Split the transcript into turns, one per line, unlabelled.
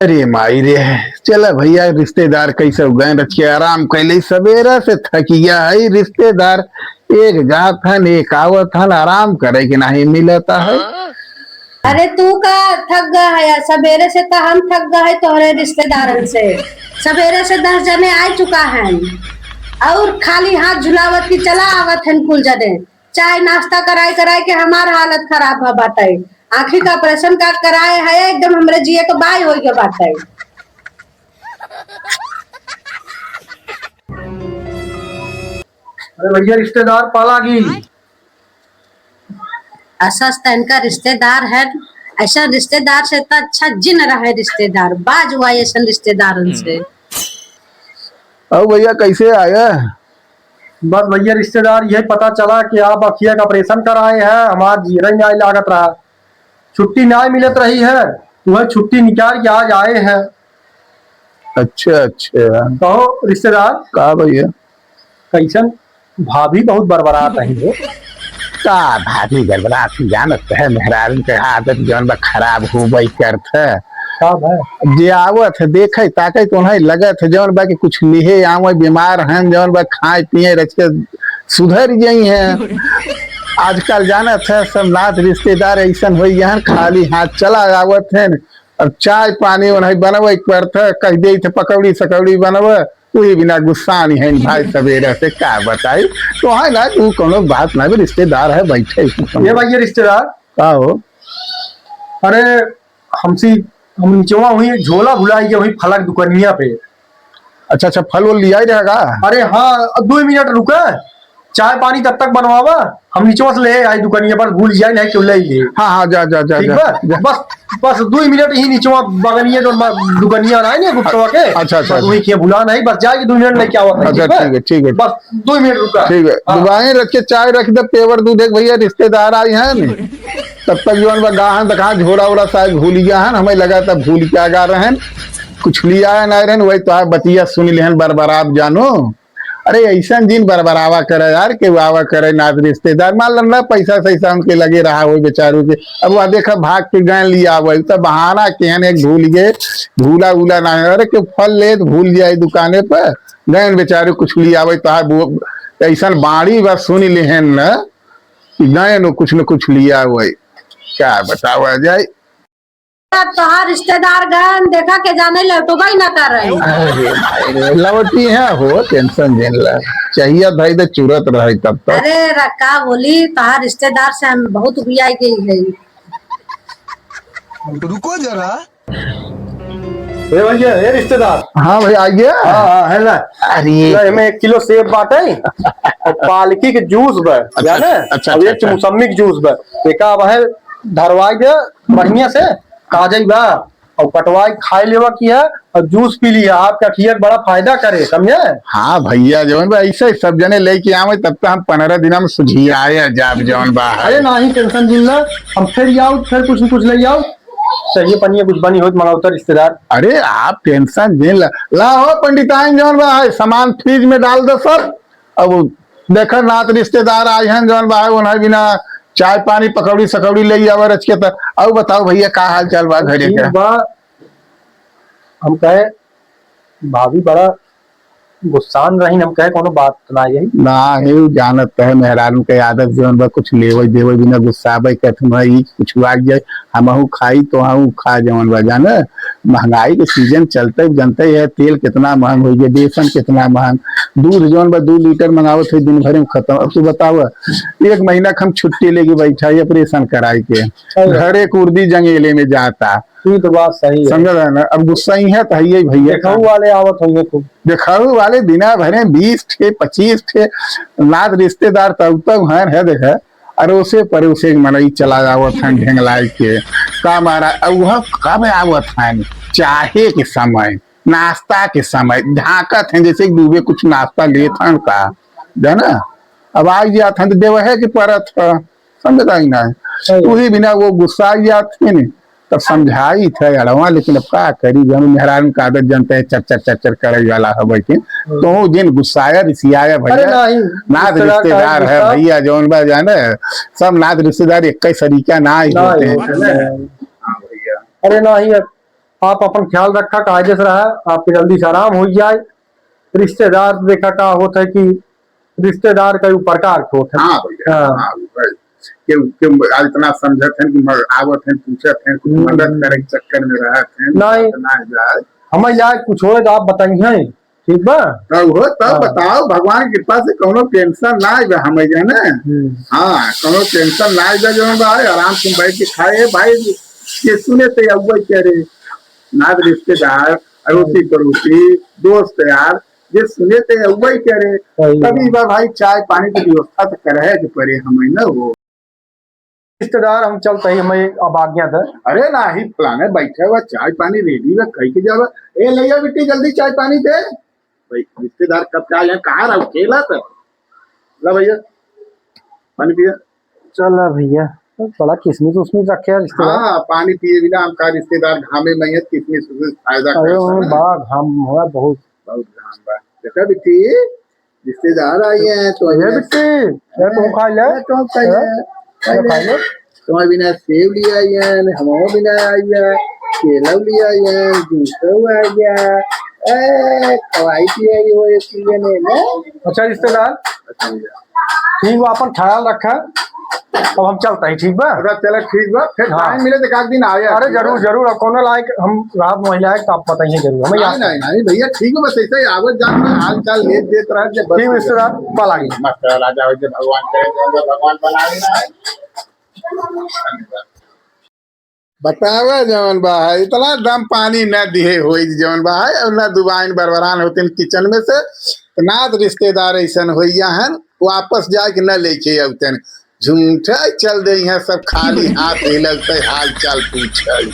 अरे माई रे, चला भैया रिश्तेदार कैसे गए रखे आराम कैले सवेरा से थकिया है रिश्तेदार। एक जात हन एक आवत हन आराम करे के नहीं मिलता है।
अरे तू का थक गया है? सवेरे से तो हम थक गए है तोहरे रिश्तेदारन से। सवेरे से 10 जने आ चुका है और खाली हाथ झुलावत की चला आवत है कुल जने। चाय नाश्ता कराए कराए के हमार हालत खराब है बाटे। आँखी का ऑपरेशन का कराए है एकदम हमरे जिए के बाई हो गए बाटे।
अरे भैया रिश्तेदार पाला की
ऐसा इनका रिश्तेदार है। ऐसा रिश्तेदार से तो अच्छा जिन रहे रिश्तेदार बाज हुआ ऐसा रिश्तेदार से।
अब भैया कैसे आया?
बस भैया रिश्तेदार यही पता चला कि आप अखिया का ऑपरेशन कराए हैं। हमारा जीरा ही नहीं लागत रहा, छुट्टी नहीं मिलत रही है, वह छुट्टी निकाल के आज आए हैं।
अच्छा अच्छा,
कहो रिश्तेदार
का भैया
कैसन? भाभी बहुत बरबरात रही है।
का भाभी गड़बड़ा जानत है मेहरारू के आदत जौन बा खराब हो गई करत है।
साहब है
जे आवत है देखे ताके तो नहीं लगत है जौन बा कि कुछ लिहे आवे बीमार हैं जौन बा खाए पिए रच के सुधर गई हैं। आजकल जानत है सब नात रिश्तेदार ऐसा हो गए खाली हाथ चला आवत है और चाय पानी उन्हें बनवे करत है कह दे थे पकौड़ी सकौड़ी बनवे वही बिना गुस्सा नहीं है भाई सवेरे से क्या बताई तो है ना तू कोनो बात ना भी रिश्तेदार है बैठे
ये भैया रिश्तेदार
का हो।
अरे हम नीचवा हुई झोला भुलाई के वही फलक दुकानिया पे।
अच्छा अच्छा, फल वल लिया ही रहेगा।
अरे हाँ 2 मिनट रुका, चाय पानी तब तक बनवावा, हम नीचवा से ले आई दुकानिया पर भूल जाए नहीं क्यों ले
हाँ हाँ जा जा जा,
ठीक
जा,
बा?
जा।
बस 2 मिनट ही नीचवा बगनिया जो दुकानिया ना है गुप्तवा के।
अच्छा अच्छा
वही किया भुला नहीं, बस जाएगी 2 मिनट लेके आओ।
अच्छा ठीक है ठीक है,
बस 2 मिनट रुका।
ठीक है
हाँ।
दुकानें रख के चाय रख दे पेवर दूध एक भैया रिश्तेदार आई हैं न तब तक जो गाहन तक झोला उड़ा शायद भूल गया है हमें लगा तब भूल के आगा रहन कुछ लिया है नहीं रहन वही तो बतिया सुन लेहन बरबराब जानो। अरे ऐसा जिन बरबरावा करे यार के वावा करे नाथ रिश्तेदार मान लो ना पैसा सैसा उनके लगे रहा हो बेचारू के। अब वह देखा भाग के गए लिया वही तो बहाना केहन एक भूल गए भूला उला ना अरे के फल ले तो भूल जाए दुकाने पर गए बेचारू कुछ लिया वही तो ऐसा बाड़ी बस सुन लेहन न गए न कुछ लिया वही क्या बतावा जाए।
तोहार रिश्तेदार गन देखा के जाने लौटो भाई ना कर रहे।
अरे भाई लवटी है हो टेंशन झेल ला चाहिए भाई तो चुरत रहे तब तक।
अरे रक्का बोली तोहार रिश्तेदार से हम बहुत बियाई गई है।
रुको जरा।
भैया ये रिश्तेदार
हाँ भाई आइए।
हाँ है ना।
अरे
में 1 किलो सेब बाटे और पालकी के जूस बा जाने।
अच्छा,
अब एक
अच्छा।
मौसमी के जूस बा एका है धरवाई दे बढ़िया से ताजा बा और कटवाई खाई लेवा की है और जूस पी लिया आपका खियर बड़ा फायदा करे समझे।
हाँ भैया जौन बा ऐसे सब जने लेके आवे तब तक हम 15 दिन में सुझी आए जाब जौन बा।
अरे नहीं टेंशन जिन ला हम फिर आओ फिर कुछ न कुछ ले आओ चाहिए पनिया कुछ बनी हो मंगाओ रिश्तेदार।
अरे आप टेंशन झेल ला हो पंडिताइन जौन बा है सामान फ्रिज में डाल दो सब। अब देखा नात रिश्तेदार आए हैं जौन बा उन्हें बिना चाय पानी पकौड़ी सकौड़ी ले आवे रच के तक। अब बताओ भैया का हाल चाल बा घरे
ठीक
का?
बा हम कहे भाभी बड़ा गुस्सान रही हम कहे कोनो बात ना यही
ना है जानत है मेहरारू के आदत जौन बा कुछ लेवे देवे बिना गुस्साबे कहत भाई कुछ लाग जाए हमहू खाई तो हम खा जौन बा जाने। महंगाई के सीजन चलते जनते है तेल कितना महंग हो गया बेसन कितना महंग दूध जौन बा 2 लीटर मंगावत है दिन भर में खत्म। अब तू बताओ 1 महीना हम छुट्टी लेके बैठा है ऑपरेशन कराई के घरे कुर्दी जंगेले में जाता।
ये तो बात सही है
समझ रहे ना। अब गुस्सा ही है तो है भैया
खाऊ वाले आवत होंगे खूब
देखाऊ वाले दिना भरे 20 थे 25 थे नाथ रिश्तेदार तब तक है देखा अरे उसे पर उसे मनई चला जावत है ढेंगलाई के का मारा। अब वह कब आवत है चाहे के समय नाश्ता के समय झाकत है जैसे डूबे कुछ नाश्ता लेते हैं का जाना। अब आ जात है तो देव है कि परत समझता ही ना वही बिना वो गुस्सा आ जाते हैं तब समझाई थे अड़वा लेकिन अब का करी जब मेहरान का आदत जानते हैं चर करे वाला है बैठे तो जिन गुस्साया रिसियाया भैया नाथ रिश्तेदार है भैया जौन बा जाने सब नाथ रिश्तेदार एक ही सरीका ना ही होते हैं।
अरे नहीं आप अपन ख्याल रखा, कायदे से रहा, आपके जल्दी से आराम हो जाए। रिश्तेदार देखा का होता है कि रिश्तेदार कई प्रकार के होते हैं।
हाँ भैया,
हाँ।
हाँ भाई के आज इतना समझत है कि आवत है, पूछत है, कुछ मदद करे के चक्कर में रहत है,
नहीं।
ना जाए
हमें यार कुछ हो तो आप बताइए, ठीक बा?
तब हो तब
हाँ।
बताओ, भगवान की कृपा से कोनो टेंशन ना आए हमें जाने। हाँ, कोनो टेंशन ना आए जो भाई आराम से बैठ के खाए भाई। ये सुने थे अव्वल करे नाद रिश्तेदार, अड़ोसी पड़ोसी, दोस्त यार, ये सुने थे अव्वल करे तभी बा भाई चाय पानी की व्यवस्था तो करे कि परे हमें ना हो।
रिश्तेदार हम चलते ही, हमें अब आज्ञा दे।
अरे ना ही फलाने बैठे हुआ चाय पानी रेडी है, कहीं के जावा ए लैया बेटी जल्दी चाय पानी दे भाई। रिश्तेदार कब का आए, कहाँ रहो केला तक ला भैया पानी पिया।
चल भैया, बड़ा किस्मत उसमें रखे रिश्तेदार।
हाँ, पानी पिए बिना हम का रिश्तेदार घामे में है, कितनी फायदा
अरे
करता है।
बाग हम हुआ बहुत
बहुत घाम बा। देखा बेटी रिश्तेदार आई हैं तो
ये बिट्टी, ये तुम खा ले,
तुम
खा ले।
तुम्हारे बिना सेब लिया आई हैं, हमारे बिना आई है, केला लिया आई है, जूस आ गया, खवाई पियाई हो ये ने ना।
अच्छा रिश्तेदार ठीक बा, अपन ख्याल रखा। अब हम चलते हैं, ठीक बा?
अगर चलो ठीक बा, फिर
हाँ।
टाइम मिले तो एक दिन आए।
अरे जरूर जरूर, अब कौन लायक हम रात महिला है तो आप बताइए जरूर हमें याद।
नहीं नहीं भैया ठीक है, बस ऐसे ही आवत जात में हाल चाल लेत देत रह जे बस।
ठीक रिश्तेदार, पल आ गई।
मस्त राजा हो जे भगवान करे, भगवान बनावे ना बतावे जवन बा है, इतना दम पानी न दिए होई जवन बा है, और न दुबाइन बरबरान होते किचन में से ना रिश्तेदार ऐसा होइया हन वापस जाके न लेके अवतन झूठे चल दे हैं सब, खाली हाथ ही लगते हाल चाल पूछे।